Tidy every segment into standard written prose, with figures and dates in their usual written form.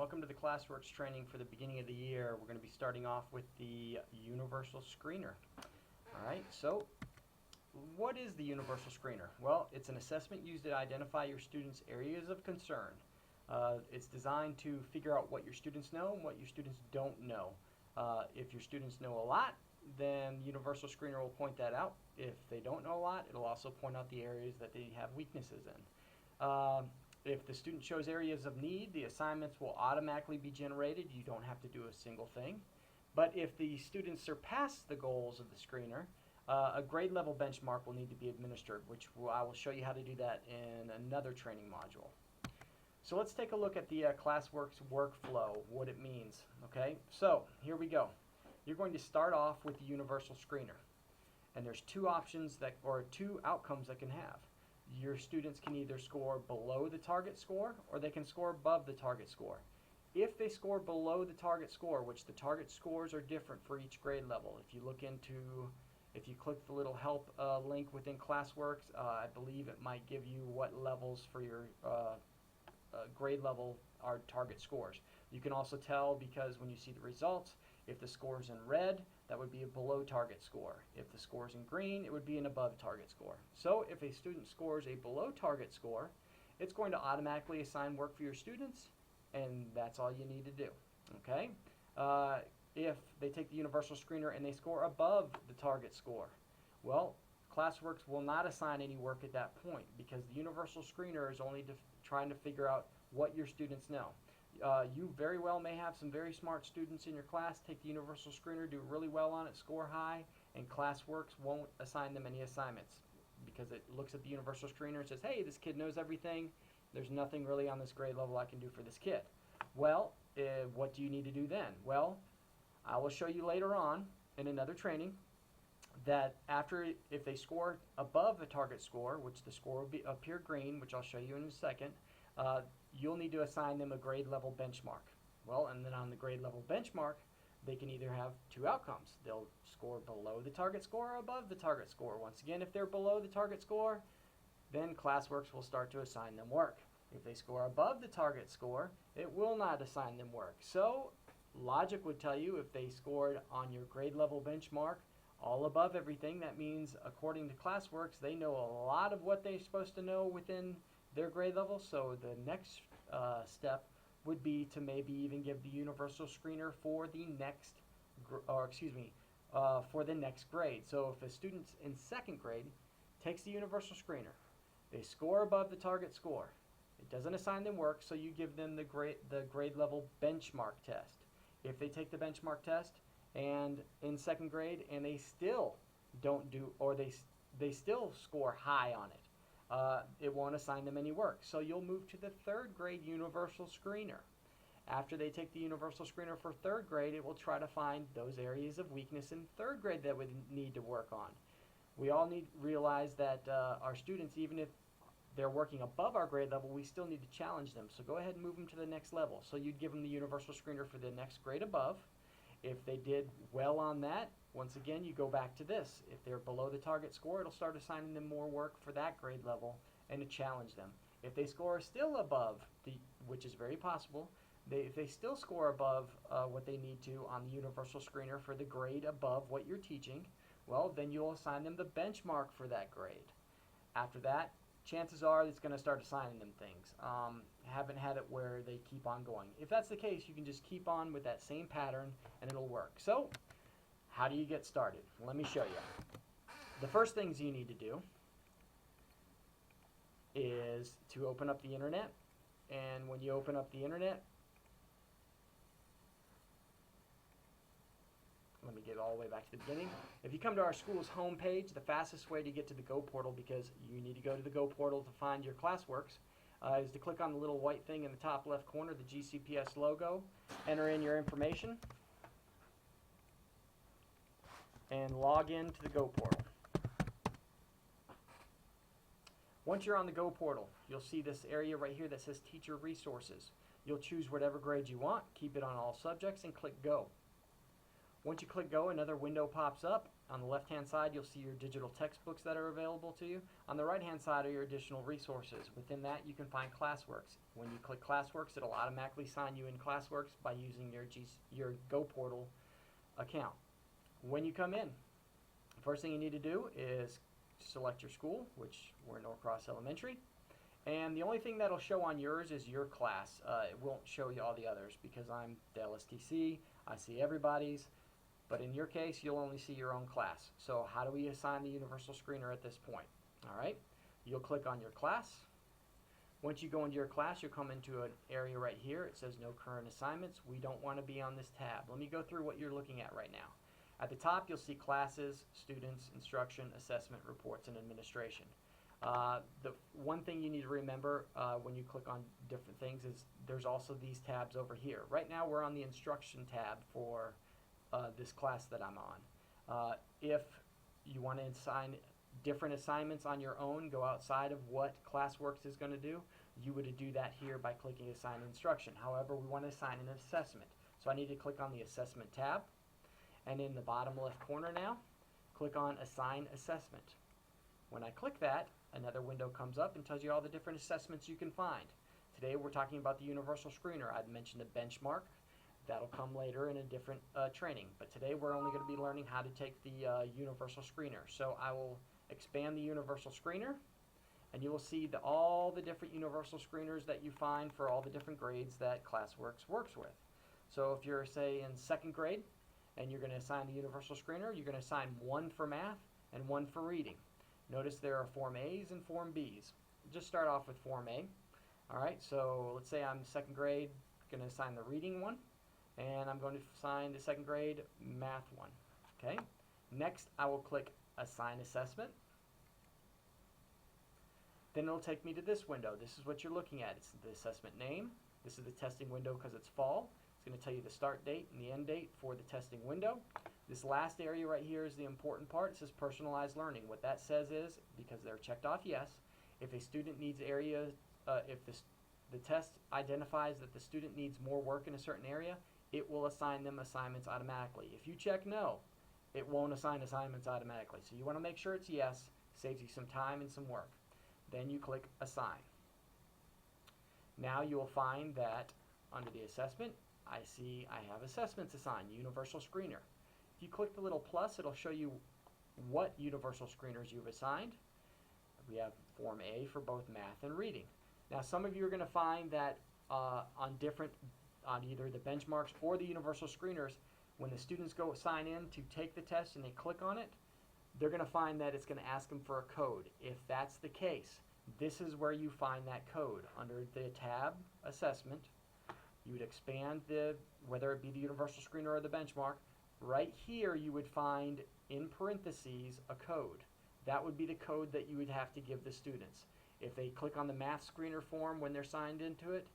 welcome to the ClassWorks training for the beginning of the year. We're going to be starting off with the Universal Screener. Alright, so what is the Universal Screener? Well, it's an assessment used to identify your students' areas of concern. It's designed to figure out what your students know and what your students don't know. If your students know a lot, then Universal Screener will point that out. If they don't know a lot, it'll also point out the areas that they have weaknesses in. If the student shows areas of need, the assignments will automatically be generated. You don't have to do a single thing. But if the students surpass the goals of the screener, a grade level benchmark will need to be administered, which I will show you how to do that in another training module. So let's take a look at the ClassWorks workflow, what it means. Okay, so here we go. You're going to start off with the Universal Screener. And there's two options that, or two outcomes that can have. Your students can either score below the target score or they can score above the target score. If they score below the target score, which the target scores are different for each grade level, if you click the little help link within ClassWorks, I believe it might give you what levels for your grade level are target scores. You can also tell because when you see the results, if the score is in red, that would be a below target score. If the score is in green, it would be an above target score. So if a student scores a below target score, it's going to automatically assign work for your students, and that's all you need to do. Okay? If they take the Universal Screener and they score above the target score, well, ClassWorks will not assign any work at that point because the Universal Screener is only trying to figure out what your students know. You very well may have some very smart students in your class take the Universal Screener, do really well on it, score high, and ClassWorks won't assign them any assignments because it looks at the Universal Screener and says, hey, this kid knows everything. There's nothing really on this grade level I can do for this kid. Well, what do you need to do then? Well, I will show you later on in another training that if they score above the target score, which the score will appear green, which I'll show you in a second, you'll need to assign them a grade level benchmark. Well, and then on the grade level benchmark, they can either have two outcomes. They'll score below the target score or above the target score. Once again, if they're below the target score, then ClassWorks will start to assign them work. If they score above the target score, it will not assign them work. So logic would tell you if they scored on your grade level benchmark all above everything, that means according to ClassWorks, they know a lot of what they're supposed to know within their grade level. So the next step would be to maybe even give the Universal Screener for the next, for the next grade. So if a student in second grade takes the Universal Screener, they score above the target score. It doesn't assign them work, so you give them the grade level benchmark test. If they take the benchmark test and in second grade and they still don't do, or they still score high on it, it won't assign them any work. So you'll move to the third grade Universal Screener. After they take the Universal Screener for third grade, it will try to find those areas of weakness in third grade that we need to work on. We all need to realize that our students, even if they're working above our grade level, we still need to challenge them. So go ahead and move them to the next level. So you'd give them the Universal Screener for the next grade above. If they did well on that, once again, you go back to this. If they're below the target score, it'll start assigning them more work for that grade level and to challenge them. If they score still above, which is very possible, if they still score above what they need to on the Universal Screener for the grade above what you're teaching, well, then you'll assign them the benchmark for that grade. After that, chances are it's going to start assigning them things. Haven't had it where they keep on going. If that's the case, you can just keep on with that same pattern and it'll work. So, how do you get started? Let me show you. The first things you need to do is to open up the internet, and when you open up the internet, let me get all the way back to the beginning. If you come to our school's homepage, the fastest way to get to the Go portal, because you need to go to the Go portal to find your ClassWorks, is to click on the little white thing in the top left corner, the GCPS logo, enter in your information, and log in to the Go portal. Once you're on the Go portal, you'll see this area right here that says Teacher Resources. You'll choose whatever grade you want, keep it on all subjects, and click Go. Once you click go, another window pops up. On the left-hand side, you'll see your digital textbooks that are available to you. On the right-hand side are your additional resources. Within that, you can find ClassWorks. When you click ClassWorks, it'll automatically sign you in ClassWorks by using your GoPortal account. When you come in, first thing you need to do is select your school, which we're Norcross Elementary. And the only thing that'll show on yours is your class. It won't show you all the others because I'm the LSTC. I see everybody's. But in your case, you'll only see your own class. So how do we assign the universal screener at this point? All right, you'll click on your class. Once you go into your class, you'll come into an area right here. It says no current assignments. We don't want to be on this tab. Let me go through what you're looking at right now. At the top, you'll see classes, students, instruction, assessment, reports, and administration. The one thing you need to remember when you click on different things is there's also these tabs over here. Right now, we're on the instruction tab for this class that I'm on. If you want to assign different assignments on your own, go outside of what ClassWorks is going to do, you would do that here by clicking Assign Instruction. However, we want to assign an assessment. So I need to click on the Assessment tab, and in the bottom left corner now, click on Assign Assessment. When I click that, another window comes up and tells you all the different assessments you can find. Today we're talking about the Universal Screener. I'd mentioned a benchmark. That'll come later in a different training. But today we're only going to be learning how to take the Universal Screener. So I will expand the Universal Screener, and you will see all the different Universal Screeners that you find for all the different grades that ClassWorks works with. So if you're, say, in 2nd grade, and you're going to assign the Universal Screener, you're going to assign one for math and one for reading. Notice there are Form A's and Form B's. Just start off with Form A. All right, so let's say I'm 2nd grade, going to assign the reading one, and I'm going to assign the 2nd grade math one. Okay. Next, I will click Assign Assessment. Then it'll take me to this window. This is what you're looking at. It's the assessment name. This is the testing window because it's fall. It's going to tell you the start date and the end date for the testing window. This last area right here is the important part. It says personalized learning. What that says is, because they're checked off yes, if a student needs if the test identifies that the student needs more work in a certain area, it will assign them assignments automatically. If you check no, it won't assign assignments automatically. So you want to make sure it's yes, saves you some time and some work. Then you click Assign. Now you will find that under the assessment, I see I have assessments assigned, Universal Screener. If you click the little plus, it'll show you what Universal Screeners you've assigned. We have Form A for both math and reading. Now some of you are going to find that on either the benchmarks or the Universal Screeners, when the students go sign in to take the test and they click on it, they're going to find that it's going to ask them for a code. If that's the case, this is where you find that code. Under the tab Assessment, you would expand whether it be the Universal Screener or the benchmark. Right here you would find in parentheses a code. That would be the code that you would have to give the students. If they click on the Math Screener form when they're signed into it,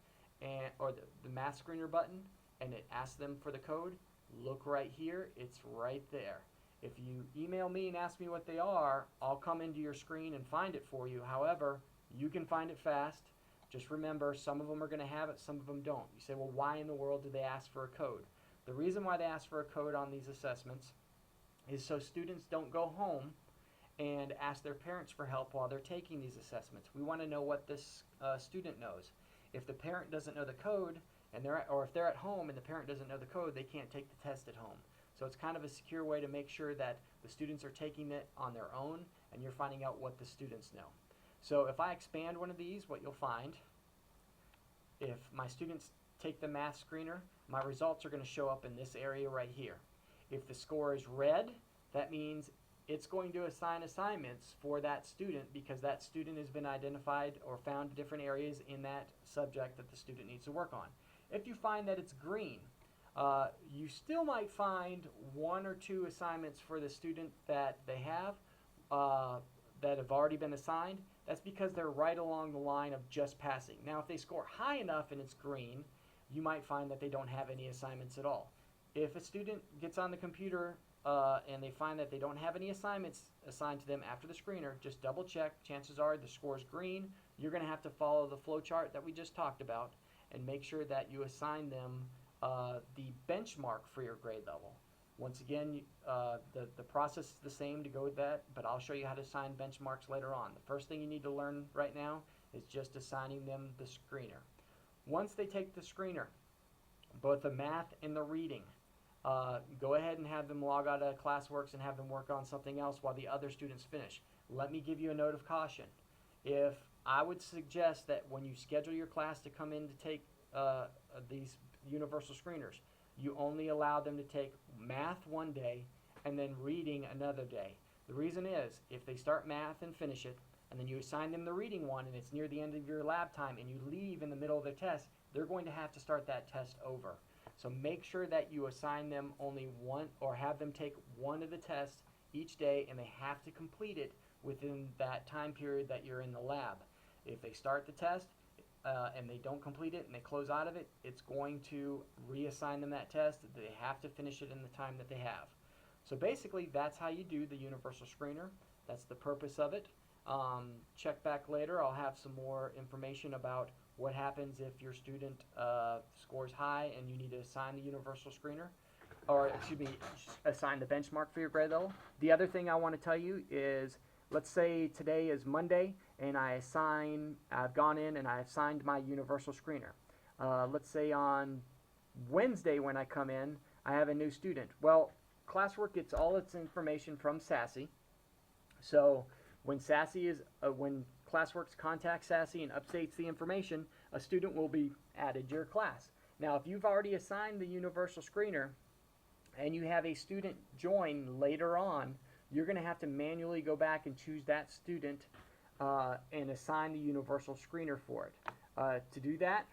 or the Math Screener button, and it asks them for the code, look right here, it's right there. If you email me and ask me what they are, I'll come into your screen and find it for you. However, you can find it fast. Just remember, some of them are going to have it, some of them don't. You say, well, why in the world do they ask for a code? The reason why they ask for a code on these assessments is so students don't go home and ask their parents for help while they're taking these assessments. We want to know what this student knows. If the parent doesn't know the code, or if they're at home and the parent doesn't know the code, they can't take the test at home. So it's kind of a secure way to make sure that the students are taking it on their own and you're finding out what the students know. So if I expand one of these, what you'll find, if my students take the Math Screener, my results are going to show up in this area right here. If the score is red, that means it's going to assign assignments for that student because that student has been identified or found different areas in that subject that the student needs to work on. If you find that it's green, you still might find one or two assignments for the student that they have that have already been assigned. That's because they're right along the line of just passing. Now, if they score high enough and it's green, you might find that they don't have any assignments at all. If a student gets on the computer and they find that they don't have any assignments assigned to them after the screener, just double check. Chances are the score is green. You're going to have to follow the flow chart that we just talked about and make sure that you assign them the benchmark for your grade level. Once again, the process is the same to go with that, but I'll show you how to assign benchmarks later on. The first thing you need to learn right now is just assigning them the screener. Once they take the screener, both the math and the reading, go ahead and have them log out of ClassWorks and have them work on something else while the other students finish. Let me give you a note of caution. If I would suggest that when you schedule your class to come in to take these universal screeners, you only allow them to take math one day and then reading another day. The reason is, if they start math and finish it, and then you assign them the reading one and it's near the end of your lab time and you leave in the middle of their test, they're going to have to start that test over. So make sure that you assign them only one, or have them take one of the tests each day, and they have to complete it within that time period that you're in the lab. If they start the test and they don't complete it and they close out of it, it's going to reassign them that test. They have to finish it in the time that they have. So basically, that's how you do the universal screener. That's the purpose of it. Check back later. I'll have some more information about what happens if your student scores high and you need to assign the universal screener, or excuse me, assign the benchmark for your grade level. The other thing I want to tell you is, let's say today is Monday and I've gone in and I assigned my universal screener. Let's say on Wednesday when I come in, I have a new student. Well, ClassWorks gets all its information from Sassy. So when when ClassWorks contacts Sassy and updates the information, a student will be added to your class. Now, if you've already assigned the universal screener and you have a student join later on, you're going to have to manually go back and choose that student and assign the universal screener for it. To do that,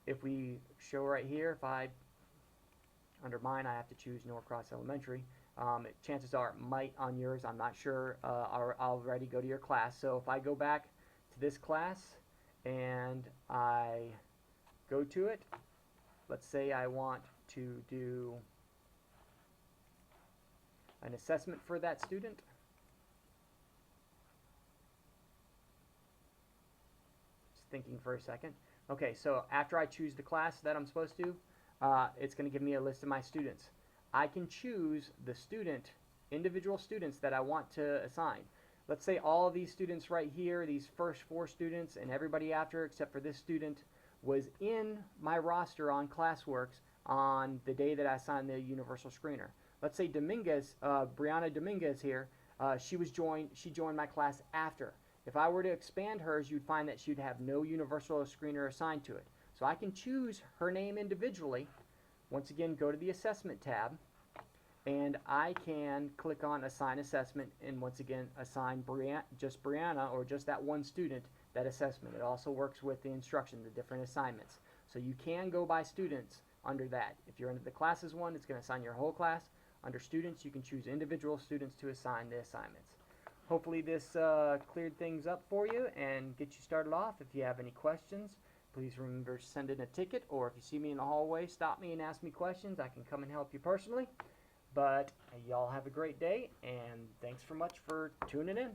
if we show right here, under mine, I have to choose Norcross Elementary. Chances are it might on yours, I'm not sure, I'll already go to your class. So if I go back to this class and I go to it, let's say I want to do an assessment for that student. Just thinking for a second. Okay, so after I choose the class that I'm supposed to, it's going to give me a list of my students. I can choose the individual students that I want to assign. Let's say all of these students right here, these first 4 students and everybody after except for this student, was in my roster on ClassWorks on the day that I assigned the universal screener. Let's say Dominguez, Brianna Dominguez here, she joined my class after. If I were to expand hers, you'd find that she'd have no universal screener assigned to it. So I can choose her name individually. Once again, go to the Assessment tab, and I can click on Assign Assessment, and once again, assign just Brianna, or just that one student, that assessment. It also works with the instruction, the different assignments. So you can go by students under that. If you're under the classes one, it's going to assign your whole class. Under students, you can choose individual students to assign the assignments. Hopefully this cleared things up for you and get you started off. If you have any questions, please remember to send in a ticket, or if you see me in the hallway, stop me and ask me questions. I can come and help you personally. But y'all have a great day, and thanks so much for tuning in.